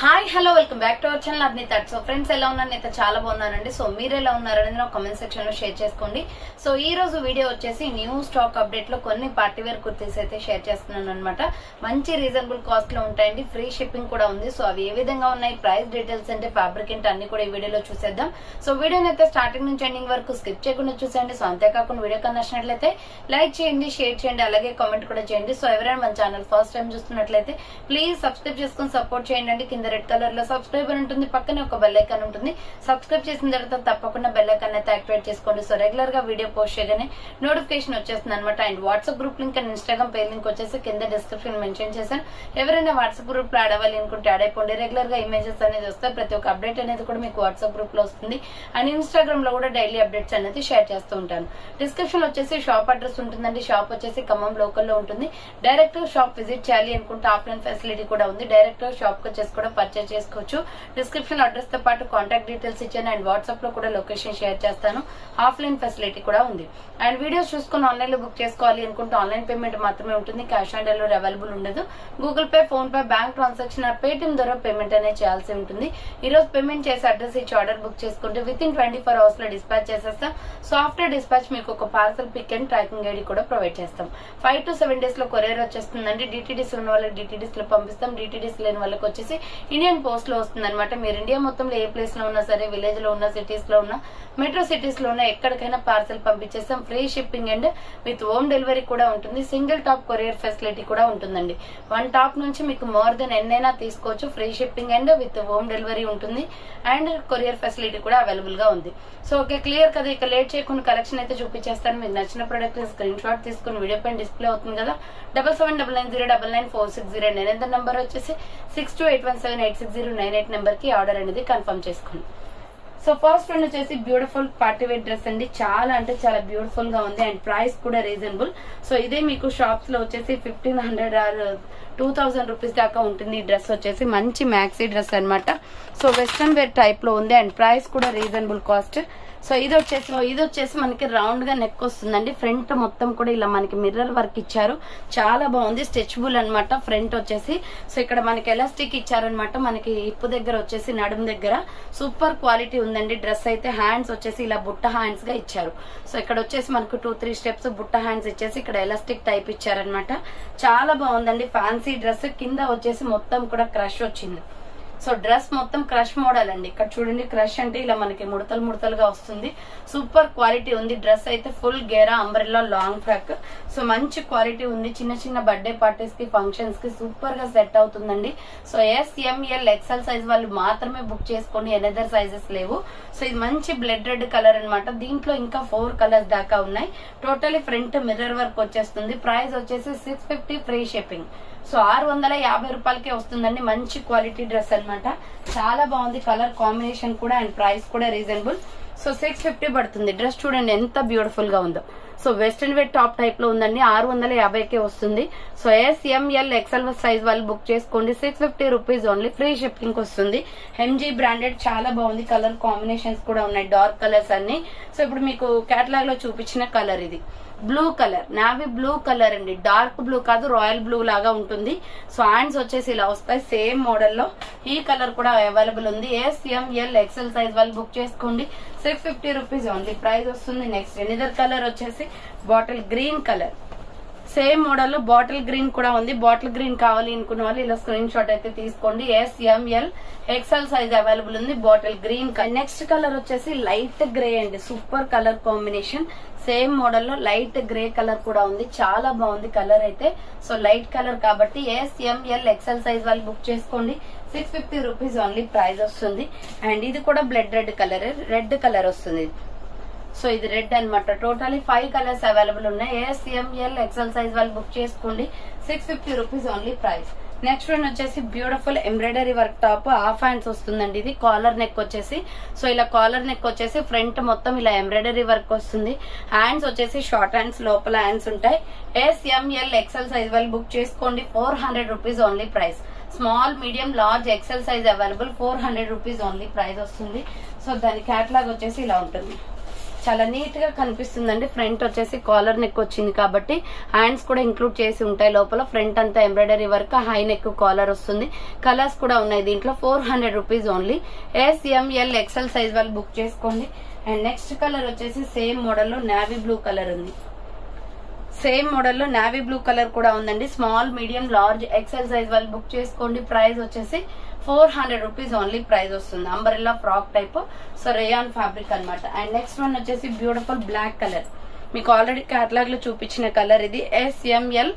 Hi hello welcome back to our channel అద్నిత. So friends ఎలా ఉన్నారు? నేనైతే చాలా బాగున్నానండి. సో మీరు ఎలా ఉన్నారనేది నా కామెంట్ సెక్షన్ లో షేర్ చేసుకోండి. సో ఈ రోజు వీడియో వచ్చేసి న్యూ స్టాక్ అప్డేట్ లో కొన్ని పార్టీ వేర్ కుర్తీస్ అయితే షేర్ చేస్తున్నాను అనమాట. మంచి రీజనబుల్ కాస్ట్ లో ఉంటాయండి, ఫ్రీ షిప్పింగ్ కూడా ఉంది. సో అవి ఏ విధంగా ఉన్నాయి, ప్రైస్ డీటెయిల్స్ అంటే ఫ్యాబ్రిక్ ఏంటి అన్ని కూడా ఈ వీడియోలో చూసేద్దాం. సో వీడియోని అయితే స్టార్టింగ్ నుంచి ఎండింగ్ వరకు స్కిప్ చేయకుండా చూసేయండి. సో అంతేకాకుండా వీడియో కన్నా నచ్చినట్లయితే లైక్ చేయండి, షేర్ చేయండి, అలాగే కామెంట్ కూడా చేయండి. సో ఎవరైనా మన ఛానల్ ఫస్ట్ టైం చూస్తున్నట్లయితే ప్లీజ్ సబ్స్క్రైబ్ చేసుకుని సపోర్ట్ చేయండి. కింద రెడ్ కలర్ లో సబ్స్క్రైబర్ ఉంటుంది, పక్కనే ఒక బెల్ ఐకాన్ ఉంటుంది. సబ్స్క్రైబ్ చేసిన తర్వాత తప్పకుండా బెల్ ఐకాన్ అయితే యాక్టివేట్ చేసుకోండి. సో రెగ్యులర్ గా వీడియో పోస్ట్ చేయగానే నోటిఫికేషన్ వచ్చేస్తుంది అనమాట. And WhatsApp group link and Instagram page link వచ్చేసి కింద డిస్క్రిప్షన్ మెన్షన్ చేశాను. ఎవరైనా వాట్సాప్ గ్రూప్ లో యాడ్ అవ్వాలి అనుకుంటే యాడ్ అయిపోండి. రెగ్యులర్ గా ఇమేజెస్ అనేది వస్తాయి, ప్రతి ఒక్క అప్డేట్ అనేది కూడా మీకు వాట్సాప్ గ్రూప్ లో వస్తుంది. అండ్ ఇన్స్టాగ్రామ్ లో కూడా డైలీ అప్డేట్స్ అనేది షేర్ చేస్తూ ఉంటాను. డిస్క్రిప్షన్ లో వచ్చేసి షాప్ అడ్రస్ ఉంటుందండి. షాప్ వచ్చేసి ఖమ్మం లోకల్ లో ఉంటుంది. డైరెక్ట్ షాప్ విజిట్ చేయాలి అనుకుంటే ఆఫ్లైన్ ఫెసిలిటీ కూడా ఉంది. డైరెక్ట్ షాప్ కి వచ్చేసి కూడా పర్చేస్ చేసుకోవచ్చు. డిస్క్రిప్షన్ అడ్రస్ తో పాటు కాంటాక్ట్ డీటెయిల్స్ ఇచ్చాను. అండ్ వాట్సాప్ లో కూడా లొకేషన్ షేర్ చేస్తాను. ఆఫ్లైన్ ఫెసిలిటీ కూడా ఉంది. అండ్ వీడియోస్ చూసుకుని ఆన్లైన్ లో బుక్ చేసుకోవాలి అనుకుంటే ఆన్లైన్ పేమెంట్ మాత్రమే ఉంటుంది. క్యాష్ ఆన్ డెలివరీ అవైలబుల్ ఉండదు. Google pay, phone pay, bank transaction Paytm ద్వారా పేమెంట్ అనేది చేయాల్సి ఉంటుంది. ఈ రోజు పేమెంట్ చేసి అడ్రస్ ఇచ్చి ఆర్డర్ బుక్ చేసుకుంటే విత్ ఇన్ 24 hours లో డిస్పాచ్ చేసేస్తాం. సో ఆఫ్టర్ డిస్పాచ్ మీకు ఒక parcel pick and tracking ID కూడా ప్రొవైడ్ చేస్తాం. 5 to 7 days లో కొరియర్ వచ్చేస్తుందండి. డిటిడిస్ ఉన్న వాళ్ళకి డిటిడిస్ లో పంపిస్తాం. డిటిడిస్ లేని వాళ్ళకి వచ్చేసి ఇండియన్ పోస్ట్ లో వస్తుంది అనమాట. మీరు ఇండియా మొత్తంలో ఏ ప్లేస్ లో ఉన్నా సరే, విలేజ్ లో ఉన్న, సిటీస్ లో ఉన్న, మెట్రో సిటీస్ లో ఉన్న ఎక్కడికైనా పార్సల్ పంపించేస్తాం. Free shipping and with home delivery కూడా ఉంటుంది. సింగిల్ టాప్ కొరియర్ ఫెసిలిటీ కూడా ఉంటుందండి. 1 టాప్ నుంచి మీకు మోర్ దెన్ ఎన్నైనా తీసుకోవచ్చు. Free shipping and with home delivery ఉంటుంది. అండ్ కొరియర్ ఫెసిలిటీ కూడా అవైలబుల్ గా ఉంది. సో ఓకే, క్లియర్ కదా. ఇక లేట్ చేయకుండా కలెక్షన్ అయితే చూపించేస్తాను. మీకు నచ్చిన ప్రొడక్ట్ స్క్రీన్ షాట్ తీసుకుని వీడియో పైన డిస్ప్లే అవుతుంది కదా. 7799099460 నేనంత నంబర్ వచ్చేసి 6281786098 నెంబర్ కి ఆర్డర్ అనేది కన్ఫర్మ్ చేసుకోండి. సో ఫస్ట్ వన్ వచ్చేసి బ్యూటిఫుల్ పార్టీ వేర్ డ్రెస్ అండి. చాలా అంటే చాలా బ్యూటిఫుల్ గా ఉంది. అండ్ ప్రైస్ కూడా రీజనబుల్. సో ఇదే మీకు షాప్స్ లో వచ్చేసి 1500 or 2000 రూపీస్ దాకా ఉంటుంది. ఈ డ్రెస్ వచ్చేసి మంచి మ్యాక్సీ డ్రెస్ అనమాట. సో వెస్ట్రన్ వేర్ టైప్ లో ఉంది. అండ్ ప్రైస్ కూడా రీజనబుల్ కాస్ట్. సో ఇది వచ్చేసి మనకి రౌండ్ గా నెక్ వస్తుందండి. ఫ్రంట్ మొత్తం కూడా ఇలా మనకి మిర్రర్ వర్క్ ఇచ్చారు. చాలా బాగుంది. స్ట్రెచబుల్ అనమాట ఫ్రంట్ వచ్చేసి. సో ఇక్కడ మనకి ఎలాస్టిక్ ఇచ్చారనమాట. మనకి హిప్ దగ్గర వచ్చేసి నడుం దగ్గర సూపర్ క్వాలిటీ ఉందండి. డ్రెస్ అయితే హ్యాండ్స్ వచ్చేసి ఇలా బుట్ట హ్యాండ్స్ గా ఇచ్చారు. సో ఇక్కడ వచ్చేసి మనకు 2-3 స్టెప్స్ బుట్ట హ్యాండ్స్ ఇచ్చేసి ఇక్కడ ఎలాస్టిక్ టైప్ ఇచ్చారనమాట. చాలా బాగుందండి. Fancy dress. కింద వచ్చేసి మొత్తం కూడా క్రష్ వచ్చింది. సో డ్రెస్ మొత్తం క్రష్ మోడల్ అండి. ఇక్కడ చూడండి, క్రష్ అంటే ఇలా మనకి ముడతలుగా వస్తుంది. సూపర్ క్వాలిటీ ఉంది. డ్రెస్ అయితే ఫుల్ గేరా అంబ్రెల్లా లాంగ్ ఫ్రాక్. సో మంచి క్వాలిటీ ఉంది. చిన్న చిన్న బర్త్డే పార్టీస్ కి, ఫంక్షన్స్ కి సూపర్ గా సెట్ అవుతుందండి. సో SML XL సైజ్ వాళ్ళు మాత్రమే బుక్ చేసుకోండి. ఎనదర్ సైజెస్ లేవు. సో ఇది మంచి బ్లడ్ రెడ్ కలర్ అనమాట. దీంట్లో ఇంకా 4 కలర్స్ దాకా ఉన్నాయి. టోటలీ ఫ్రంట్ మిర్రర్ వర్క్ వచ్చేస్తుంది. ప్రైస్ వచ్చేసి 650 ఫ్రీ షిప్పింగ్. సో 650 రూపాయలకే వస్తుందండి. మంచి క్వాలిటీ డ్రెస్ అనమాట. చాలా బాగుంది. కలర్ కాంబినేషన్ కూడా అండ్ ప్రైస్ కూడా రీజనబుల్. సో 650 పడుతుంది. డ్రెస్ చూడండి ఎంత బ్యూటిఫుల్ గా ఉందో. So western wear top type లో ఉందండి. 650కే వస్తుంది. సో SML XL సైజ్ వాళ్ళు బుక్ చేసుకోండి. 650 రూపీస్ ఓన్లీ. ఫ్రీ షిప్పింగ్ వస్తుంది. MG branded. చాలా బాగుంది. కలర్ కాంబినేషన్స్ కూడా ఉన్నాయి. డార్క్ కలర్స్ అన్ని. సో ఇప్పుడు మీకు కేటలాగ్ లో చూపించిన కలర్ ఇది blue colour, navy blue colour అండి. డార్క్ బ్లూ కాదు, రాయల్ బ్లూ లాగా ఉంటుంది. సో హ్యాండ్స్ వచ్చేసి ఇలా వస్తాయి. సేమ్ మోడల్లో ఈ కలర్ కూడా అవైలబుల్ ఉంది. SML XL సైజ్ వాళ్ళు బుక్ చేసుకోండి. 650 రూపీస్ ఓన్లీ ప్రైస్ వస్తుంది. నెక్స్ట్ ఎనిదర్ కలర్ వచ్చేసి bottle green colour. Same model లో బాటిల్ గ్రీన్ కూడా ఉంది. బాటిల్ గ్రీన్ కావాలి అనుకున్న వాళ్ళు ఇలా స్క్రీన్ షాట్ అయితే తీసుకోండి. SML XL సైజ్ అవైలబుల్ ఉంది. Bottle green. నెక్స్ట్ కలర్ వచ్చేసి లైట్ గ్రే అండి. Super colour combination. Same model లో లైట్ గ్రే కలర్ కూడా ఉంది. చాలా బాగుంది కలర్ అయితే. సో లైట్ కలర్ కాబట్టి SML XL సైజ్ వాళ్ళు బుక్ చేసుకోండి. 650 రూపీస్ ఓన్లీ ప్రైస్ వస్తుంది. అండ్ ఇది కూడా blood red colour, red colour వస్తుంది. సో ఇది రెడ్ అనమాట. టోటలీ 5 కలర్స్ అవైలబుల్ ఉన్నాయి. SML XL సైజ్ వాళ్ళు బుక్ చేసుకోండి. 650 rupees only price. Next one వచ్చేసి beautiful embroidery work top. Half hands వస్తుందండి. ఇది కాలర్ నెక్ వచ్చేసి. సో ఇలా కాలర్ నెక్ వచ్చేసి ఫ్రంట్ మొత్తం ఇలా ఎంబ్రాయిడరీ వర్క్ వస్తుంది. హ్యాండ్స్ వచ్చేసి షార్ట్ హ్యాండ్స్, లోపల హ్యాండ్స్ ఉంటాయి. SML XL సైజ్ వాళ్ళు బుక్ చేసుకోండి. 400 rupees only price. Small, medium, large, XL size available. 400 rupees only price వస్తుంది. సో దాని క్యాటలాగ్ వచ్చేసి ఇలా ఉంటుంది. చాలా నీట్ గా కనిపిస్తుందండి. ఫ్రంట్ వచ్చేసి కాలర్ నెక్ వచ్చింది కాబట్టి హ్యాండ్స్ కూడా ఇంక్లూడ్ చేసి ఉంటాయి. లోపల ఫ్రంట్ అంతా embroidery work, high neck collar వస్తుంది. కలర్స్ కూడా ఉన్నాయి దీంట్లో. 400 rupees only. SML XL size వాళ్ళు బుక్ చేసుకోండి. అండ్ నెక్స్ట్ కలర్ వచ్చేసి సేమ్ మోడల్ లో నావీ బ్లూ కలర్ ఉంది. సేమ్ మోడల్ లో నావీ బ్లూ కలర్ కూడా ఉందండి. Small, medium, large, XL size వాళ్ళు బుక్ చేసుకోండి. ప్రైస్ వచ్చేసి 400 రూపీస్ ఓన్లీ ప్రైస్ వస్తుంది. Umbrella frock type, so rayon fabric అన్నమాట. అండ్ నెక్స్ట్ వన్ వచ్చేసి బ్యూటిఫుల్ బ్లాక్ కలర్. మీకు ఆల్రెడీ కేటలాగ్ లో చూపించిన కలర్ ఇది. SML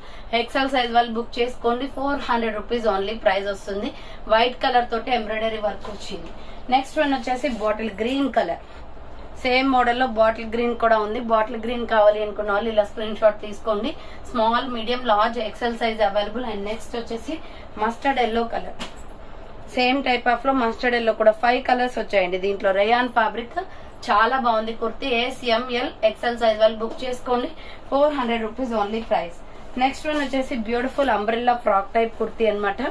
XL సైజ్ వాళ్ళు బుక్ చేసుకోండి. 400 రూపీస్ ఓన్లీ ప్రైస్ వస్తుంది. వైట్ కలర్ తోటి ఎంబ్రాయిడరీ వర్క్ వచ్చింది. నెక్స్ట్ వన్ వచ్చేసి bottle green colour. Same model లో బాటిల్ గ్రీన్ కూడా ఉంది. బాటిల్ గ్రీన్ కావాలి అనుకున్న వాళ్ళు ఇలా స్క్రీన్ షాట్ తీసుకోండి. Small, medium, large, XL size available. And next వచ్చేసి mustard yellow colour. Same type of లో మస్టర్డ్ ఎల్లో కూడా 5 కలర్స్ వచ్చాయండి దీంట్లో. రేయాన్ ఫ్యాబ్రిక్ చాలా బాగుంది కుర్తీ. SML XL సైజ్ వాళ్ళు బుక్ చేసుకోండి. 400 rupees only price. Next one వచ్చేసి beautiful umbrella frock type kurti అన్నమాట.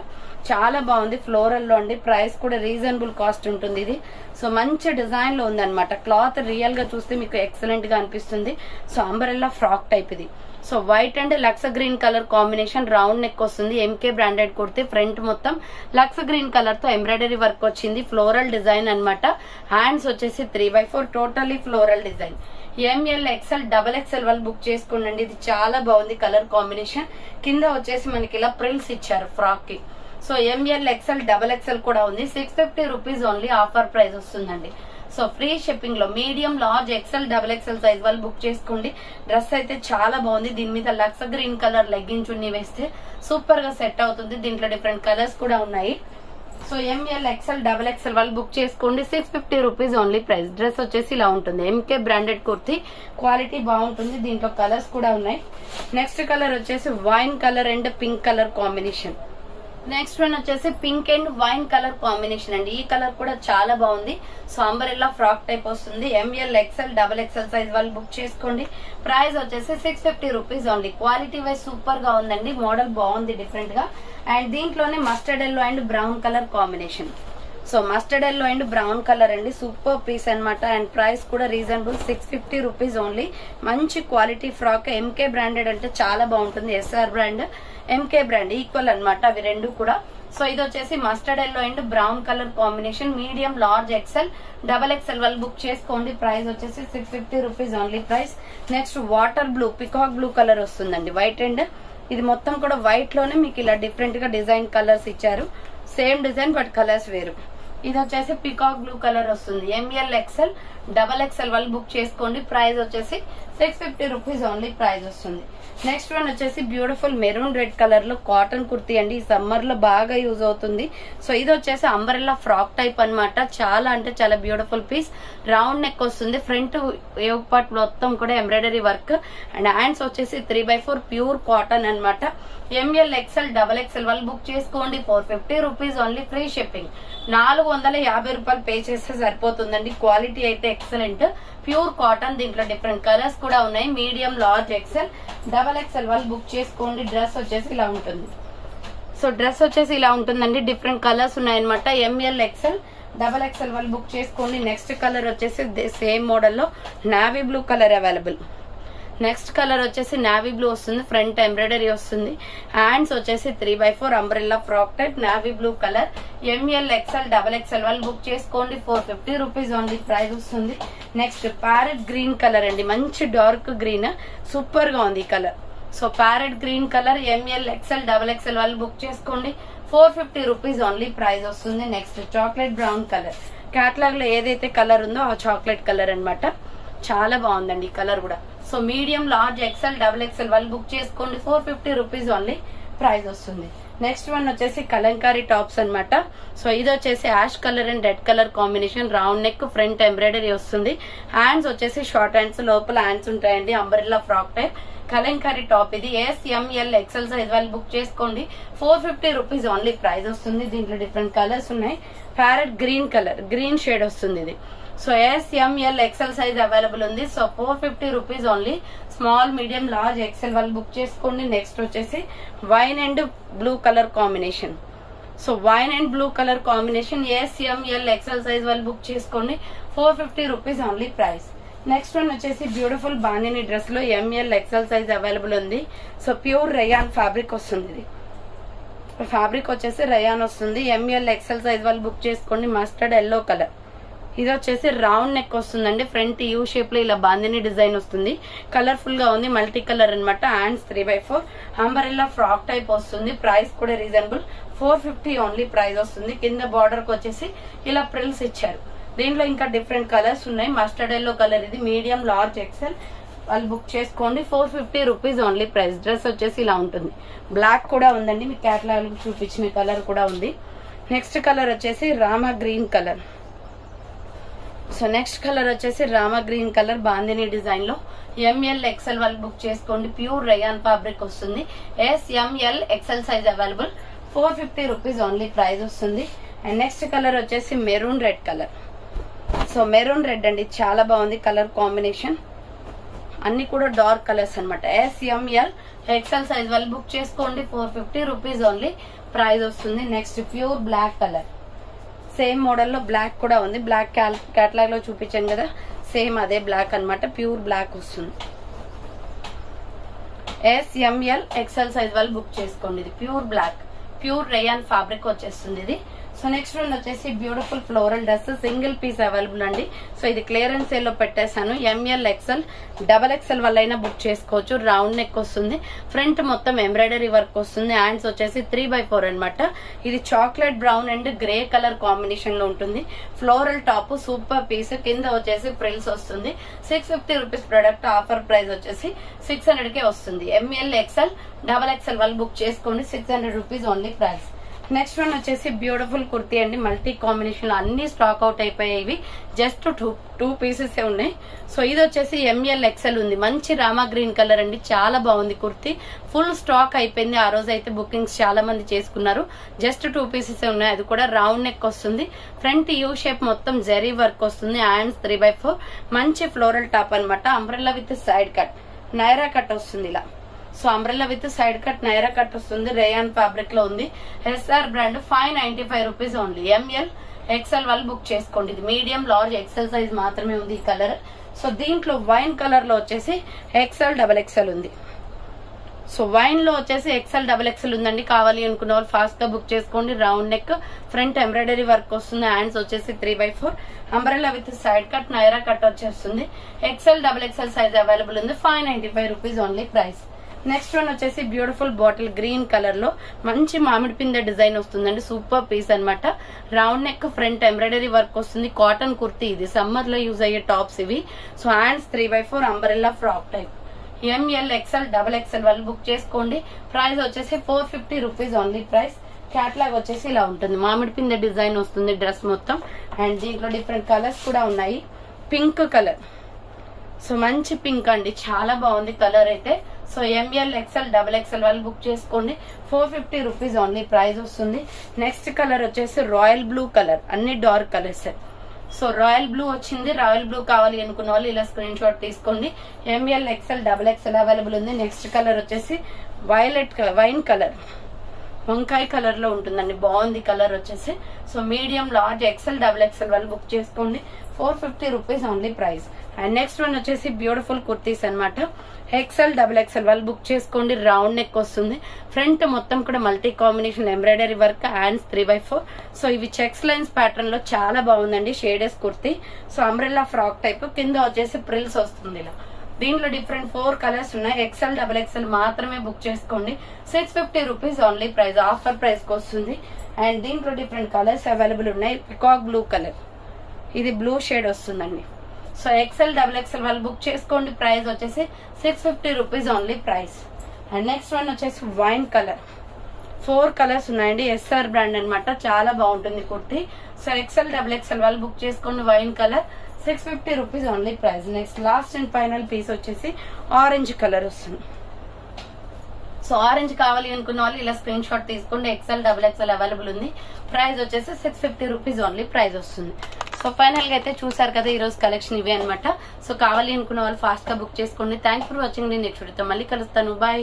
చాలా బాగుంది. ఫ్లోరల్ లో అండి. ప్రైస్ కూడా రీజనబుల్ కాస్ట్ ఉంటుంది ఇది. సో మంచి డిజైన్ లో ఉంది అనమాట. క్లాత్ రియల్ గా చూస్తే మీకు ఎక్సలెంట్ గా అనిపిస్తుంది. సో అంబ్రెల్లా ఫ్రాక్ టైప్ ఇది. So white and lux green colour combination, round neck వస్తుంది. MK branded kurti. ఫ్రంట్ మొత్తం లక్స్ గ్రీన్ కలర్ తో ఎంబ్రాయిడరీ వర్క్ వచ్చింది. ఫ్లోరల్ డిజైన్ అన్నమాట. హ్యాండ్స్ వచ్చేసి 3/4 totally floral design. ML XL XXL వాళ్ళు బుక్ చేసుకోండి. ఇది చాలా బాగుంది కలర్ కాంబినేషన్. కింద వచ్చేసి మనకి ఇలా ప్రిల్స్ ఇచ్చారు ఫ్రాక్ కి. సో ML XL XXL కూడా ఉంది. 650 రూపీస్ ఓన్లీ ఆఫర్ ప్రైస్ వస్తుందండి. సో ఫ్రీ షిప్పింగ్ లో medium, large, XL XXL size వాళ్ళు బుక్ చేసుకోండి. డ్రెస్ అయితే చాలా బాగుంది. దీని మీద లక్స్ గ్రీన్ కలర్ లెగ్గిన్ చున్నీ వేస్తే సూపర్ గా సెట్ అవుతుంది. దీంట్లో డిఫరెంట్ కలర్స్ కూడా ఉన్నాయి. సో ML XL XXL వాళ్ళు బుక్ చేసుకోండి. 650 రూపీస్ ఓన్లీ ప్రైస్. డ్రెస్ వచ్చేసి ఇలా ఉంటుంది. MK branded kurti. క్వాలిటీ బాగుంటుంది. దీంట్లో కలర్స్ కూడా ఉన్నాయి. నెక్స్ట్ కలర్ వచ్చేసి wine colour and pink colour combination. Next one వచ్చేసి pink and wine colour combination అండి. ఈ కలర్ కూడా చాలా బాగుంది. సో అంబరెల్లా ఫ్రాక్ టైప్ వస్తుంది. ML XL XXL సైజ్ వాళ్ళు బుక్ చేసుకోండి. ప్రైస్ వచ్చేసి 650 rupees only. Quality wise super గా ఉందండి. మోడల్ బాగుంది డిఫరెంట్ గా. అండ్ దీంట్లోనే mustard yellow and brown colour combination. So mustard yellow and brown colour అండి. సూపర్ పీస్ అన్నమాట. అండ్ ప్రైస్ కూడా రీజనబుల్. 650 rupees only. మంచి క్వాలిటీ ఫ్రాక్. MK బ్రాండెడ్ అంటే చాలా బాగుంటుంది. SR brand, MK brand equal అన్నమాట అవి రెండు కూడా. సో ఇది వచ్చేసి mustard yellow and brown colour combination. Medium, large, XL XXL వాళ్ళు బుక్ చేసుకోండి. ప్రైస్ వచ్చేసి 650 rupees only price. Next water blue, peacock blue colour వస్తుందండి. వైట్ అండ్ ఇది మొత్తం కూడా వైట్ లోనే మీకు ఇలా డిఫరెంట్ గా డిజైన్ కలర్స్ ఇచ్చారు. సేమ్ డిజైన్ బట్ కలర్స్ వేరు. ఇది వచ్చేసి పికాక్ బ్లూ కలర్ వస్తుంది. ML XL XXL వాళ్ళు బుక్ చేసుకోండి. ప్రైస్ వచ్చేసి 650 రూపీస్ ఓన్లీ ప్రైస్ వస్తుంది. నెక్స్ట్ వన్ వచ్చేసి బ్యూటిఫుల్ మెరూన్ రెడ్ కలర్ లో కాటన్ కుర్తీ అండి. ఈ సమ్మర్ లో బాగా యూజ్ అవుతుంది. సో ఇది వచ్చేసి అంబరెల్లా ఫ్రాక్ టైప్ అన్నమాట. చాలా అంటే చాలా బ్యూటిఫుల్ పీస్. రౌండ్ నెక్ వస్తుంది. ఫ్రంట్ యోగ్ పార్ట్ మొత్తం కూడా ఎంబ్రాయిడరీ వర్క్. అండ్ హ్యాండ్స్ వచ్చేసి 3/4 ప్యూర్ కాటన్ అన్నమాట. ML XL XXL వాళ్ళు బుక్ చేసుకోండి. 450 రూపీస్ ఓన్లీ. Free shipping. 450 రూపాయలు పే చేస్తే సరిపోతుందండి. క్వాలిటీ అయితే ఎక్సలెంట్. Pure cotton. దీంట్లో డిఫరెంట్ కలర్స్ కూడా ఉన్నాయి. మీడియం, లార్జ్, XL XXL వాళ్ళు బుక్ చేసుకోండి. డ్రెస్ వచ్చేసి ఇలా ఉంటుంది. సో డ్రెస్ వచ్చేసి ఇలా ఉంటుందండి. డిఫరెంట్ కలర్స్ ఉన్నాయన్నమాట. ML XL XXL వాళ్ళు బుక్ చేసుకోండి. నెక్స్ట్ కలర్ వచ్చేసి సేమ్ మోడల్ లో navy blue colour available. Next colour వచ్చేసి నావీ బ్లూ వస్తుంది. ఫ్రంట్ ఎంబ్రాయిడరీ వస్తుంది. హ్యాండ్స్ వచ్చేసి 3/4 umbrella frock type navy blue colour. ML XL XXL వాళ్ళు బుక్ చేసుకోండి. 450 రూపీస్ ఓన్లీ ప్రైస్ వస్తుంది. నెక్స్ట్ ప్యారెట్ గ్రీన్ కలర్ అండి. మంచి డార్క్ గ్రీన్. సూపర్ గా ఉంది ఈ colour. So parrot green colour. ML XL XXL వాళ్ళు బుక్ చేసుకోండి. 450 రూపీస్ ఓన్లీ ప్రైస్ వస్తుంది. Next chocolate brown colour. Catalogue లో ఏదైతే కలర్ ఉందో ఆ చాక్లెట్ కలర్ అన్నమాట. చాలా బాగుందండి ఈ కలర్ కూడా. So medium, large, XL XXL వాళ్ళు బుక్ చేసుకోండి. 450 రూపీస్ ఓన్లీ ప్రైస్ వస్తుంది. నెక్స్ట్ వన్ వచ్చేసి కలంకారీ టాప్స్ అన్నమాట. సో ఇది వచ్చేసి ash colour and red colour combination. Round neck, front embroidery వస్తుంది. హ్యాండ్స్ వచ్చేసి షార్ట్ హ్యాండ్స్, లోపల హ్యాండ్స్ ఉంటాయండి. Umbrella frock type Kalamkari top ఇది. SML XL సైజ్ వాళ్ళు బుక్ చేసుకోండి. 450 రూపీస్ ఓన్లీ ప్రైస్ వస్తుంది. దీంట్లో డిఫరెంట్ కలర్స్ ఉన్నాయి. Parrot green colour, green shade వస్తుంది ఇది. So SML XL size available ఉంది. So 450 rupees only. Small, medium, large, XL వాళ్ళు బుక్ చేసుకోండి. నెక్స్ట్ వచ్చేసి wine and blue colour combination. So wine and blue colour combination. SML XL size వాళ్ళు book చేసుకోండి. 450 rupees only price. Next one వచ్చేసి beautiful bandhani dress లో ML XL size available ఉంది. So pure rayon fabric వస్తుంది. ఇది fabric వచ్చేసి rayon వస్తుంది. ML XL size వాళ్ళు బుక్ చేసుకోండి. Mustard yellow colour. ఇది వచ్చేసి రౌండ్ నెక్ వస్తుందండి. ఫ్రంట్ యూ షేప్ లో ఇలా బాందిని డిజైన్ వస్తుంది. కలర్ఫుల్ గా ఉంది. మల్టీ కలర్ అనమాట. హ్యాండ్స్ 3/4 అంబరెల్లా ఫ్రాక్ టైప్ వస్తుంది. ప్రైస్ కూడా రీజనబుల్ 450 ఓన్లీ ప్రైస్ వస్తుంది. కింద బార్డర్ కి వచ్చేసి ఇలా ప్రిల్స్ ఇచ్చారు. దీంట్లో ఇంకా డిఫరెంట్ కలర్స్ ఉన్నాయి. మస్టర్డ్ ఎల్లో కలర్ ఇది మీడియం లార్జ్ ఎక్సెల్ వాళ్ళు బుక్ చేసుకోండి. 450 రూపీస్ ఓన్లీ ప్రైస్. డ్రెస్ వచ్చేసి ఇలా ఉంటుంది. బ్లాక్ కూడా ఉందండి. మీకు క్యాటలాగ్ చూపించిన కలర్ కూడా ఉంది. నెక్స్ట్ కలర్ వచ్చేసి రామా green colour. So next colour వచ్చేసి రామా గ్రీన్ కలర్ బాందిని డిజైన్ లో ఎంఎల్ ఎక్సెల్ వాళ్ళు బుక్ చేసుకోండి. ప్యూర్ రయాన్ ఫ్యాబ్రిక్ వస్తుంది. ML XL size available 450 rupees only price వస్తుంది. అండ్ నెక్స్ట్ కలర్ వచ్చేసి maroon red colour. So maroon red అండి, చాలా బాగుంది కలర్ కాంబినేషన్. అన్ని కూడా డార్క్ కలర్స్ అనమాట. ఎంఎల్ ఎక్సెల్ సైజ్ వాళ్ళు బుక్ చేసుకోండి. 450 రూపీస్ ఓన్లీ ప్రైస్ వస్తుంది. Next pure black colour. Same model లో బ్లాక్ కూడా ఉంది. బ్లాక్ క్యాటలాగ్ లో చూపించాను కదా, సేమ్ అదే బ్లాక్ అనమాట. ప్యూర్ బ్లాక్ వస్తుంది. ఎంఎల్ ఎక్సెల్ సైజ్ వాళ్ళు బుక్ చేసుకోండి. ఇది pure black, pure rayon fabric వచ్చేస్తుంది ఇది. సో నెక్స్ట్ వన్ వచ్చేసి beautiful floral dress single piece available అండి. సో ఇది క్లియరెన్స్ సేల్ లో పెట్టేశాను. ఎంఎల్ ఎక్సెల్ డబల్ ఎక్సెల్ వల్ల అయినా బుక్ చేసుకోవచ్చు. రౌండ్ నెక్ వస్తుంది. ఫ్రంట్ మొత్తం ఎంబ్రాయిడరీ వర్క్ వస్తుంది. హ్యాండ్స్ వచ్చేసి 3/4 అనమాట. ఇది chocolate brown and grey colour combination లో ఉంటుంది. Floral top super piece. కింద వచ్చేసి ప్రిల్స్ వస్తుంది. 650 రూపీస్ ప్రొడక్ట్. ఆఫర్ ప్రైస్ వచ్చేసి 600 కే వస్తుంది. ఎంఎల్ ఎక్సెల్ డబల్ ఎక్సెల్ వాళ్ళు బుక్ చేసుకోండి. 600 rupees only price. Next one వచ్చేసి బ్యూటిఫుల్ కుర్తీ అండి. మల్టీ కాంబినేషన్ లో అన్ని స్టాక్ అవుట్ అయిపోయాయి. ఇవి జస్ట్ టూ పీసెస్ ఉన్నాయి. సో ఇది వచ్చేసి ఎంఎల్ ఎక్సెల్ ఉంది. మంచి రామా గ్రీన్ కలర్ అండి, చాలా బాగుంది కుర్తీ. ఫుల్ స్టాక్ అయిపోయింది. ఆ రోజు అయితే బుకింగ్స్ చాలా మంది చేసుకున్నారు. జస్ట్ 2 పీసెస్ ఉన్నాయి. అది కూడా రౌండ్ నెక్ వస్తుంది. ఫ్రంట్ యూ షేప్ మొత్తం జరీ వర్క్ వస్తుంది. హ్యాండ్స్ 3/4 మంచి ఫ్లోరల్ టాప్ అనమాట. Umbrella with side cut Naira cut వస్తుంది ఇలా. So umbrella with side cut Naira cut వస్తుంది. రేయాన్ ఫ్యాబ్రిక్ లో ఉంది. SR brand 595 rupees only. ML XL వాళ్ళు బుక్ చేసుకోండి. ఇది మీడియం లార్జ్ ఎక్సెల్ సైజ్ మాత్రమే ఉంది ఈ కలర్. సో దీంట్లో వైన్ కలర్ లో వచ్చేసి ఎక్సెల్ డబల్ ఎక్సెల్ ఉంది. సో వైన్ లో వచ్చేసి ఎక్సెల్ డబల్ ఎక్సెల్ ఉందండి. కావాలి అనుకున్న వాళ్ళు ఫాస్ట్ గా బుక్ చేసుకోండి. Round neck, front embroidery work వస్తుంది. హ్యాండ్స్ వచ్చేసి 3/4 umbrella with side cut Naira cut వచ్చేస్తుంది. XL double XL size available ఉంది. 595 rupees only price. Next one వచ్చేసి బ్యూటిఫుల్ బాటిల్ గ్రీన్ కలర్ లో మంచి మామిడి పిందె డిజైన్ వస్తుందండి. సూపర్ పీస్ అనమాట. Round neck, front embroidery work వస్తుంది. కాటన్ కుర్తీ. ఇది సమ్మర్ లో యూజ్ అయ్యే టాప్స్ ఇవి. So hands 3/4 umbrella frock type. ML XL double XL వాళ్ళు బుక్ చేసుకోండి. ప్రైస్ వచ్చేసి 450 రూపీస్ ఓన్లీ ప్రైస్. క్యాట్లాగ్ వచ్చేసి ఇలా ఉంటుంది. మామిడి పిందె డిజైన్ వస్తుంది డ్రెస్ మొత్తం. అండ్ దీంట్లో డిఫరెంట్ కలర్స్ కూడా ఉన్నాయి. Pink colour. సో మంచి పింక్ అండి, చాలా బాగుంది కలర్ అయితే. So ML XL double XL వాళ్ళు బుక్ చేసుకోండి. 450 రూపీస్ ఓన్లీ ప్రైస్ వస్తుంది. నెక్స్ట్ కలర్ వచ్చేసి రాయల్ బ్లూ కలర్. అన్ని dark colours. So royal blue వచ్చింది. రాయల్ బ్లూ కావాలి అనుకున్న వాళ్ళు ఇలా స్క్రీన్ షాట్ తీసుకోండి. ML XL double XL available ఉంది. నెక్స్ట్ కలర్ వచ్చేసి వైన్ కలర్, వంకాయ కలర్ లో ఉంటుందండి. బాగుంది కలర్ వచ్చేసి. So medium large XL double XL వాళ్ళు బుక్ చేసుకోండి. 450 rupees only price. And next one వచ్చేసి బ్యూటిఫుల్ కుర్తీస్ అనమాట. ఎక్సెల్ డబుల్ ఎక్సెల్ వాళ్ళు బుక్ చేసుకోండి. రౌండ్ నెక్ వస్తుంది. ఫ్రంట్ మొత్తం కూడా multi combination embroidery work. Hands 3/4. So ఇవి చెక్స్ లైన్స్ ప్యాటర్న్ లో చాలా బాగుందండి. Shades kurti. So umbrella frock type. కింద వచ్చేసి ప్రిల్స్ వస్తుంది ఇలా. దీంట్లో డిఫరెంట్ 4 కలర్స్ ఉన్నాయి. ఎక్సెల్ డబుల్ ఎక్సెల్ మాత్రమే బుక్ చేసుకోండి. 650 rupees only price. Offer price కి వస్తుంది. అండ్ దీంట్లో డిఫరెంట్ కలర్స్ అవైలబుల్ ఉన్నాయి. Peacock blue colour. ఇది బ్లూ షేడ్ వస్తుందండి. సో ఎక్సెల్ డబుల్ ఎక్సెల్ వాళ్ళు బుక్ చేసుకోండి. ప్రైస్ వచ్చేసి 650 rupees only price. And next one వచ్చేసి వైన్ కలర్. 4 కలర్స్ ఉన్నాయండి. ఎస్ఆర్ బ్రాండ్ అనమాట. చాలా బాగుంటుంది kurti. So XL double XL వాళ్ళు బుక్ చేసుకోండి. Wine colour 650 rupees only price. Next last and final piece వచ్చేసి ఆరెంజ్ కలర్ వస్తుంది. సో ఆరెంజ్ కావాలి అనుకున్న వాళ్ళు ఇలా స్క్రీన్ షాట్ తీసుకోండి. ఎక్సెల్ డబుల్ ఎక్సెల్ అవైలబుల్ ఉంది. ప్రైస్ వచ్చేసి 650 రూపీస్ ఓన్లీ ప్రైస్ వస్తుంది. సో ఫైనల్ గా అయితే చూసారు కదా ఈ రోజు కలెక్షన్ ఇవే అనమాట. సో కావాలి అనుకున్న వాళ్ళు ఫాస్ట్ గా బుక్ చేసుకోండి. Thanks for watching. నేను నెక్స్ట్ వీడియోతో మళ్ళీ కలుస్తాను. బాయ్.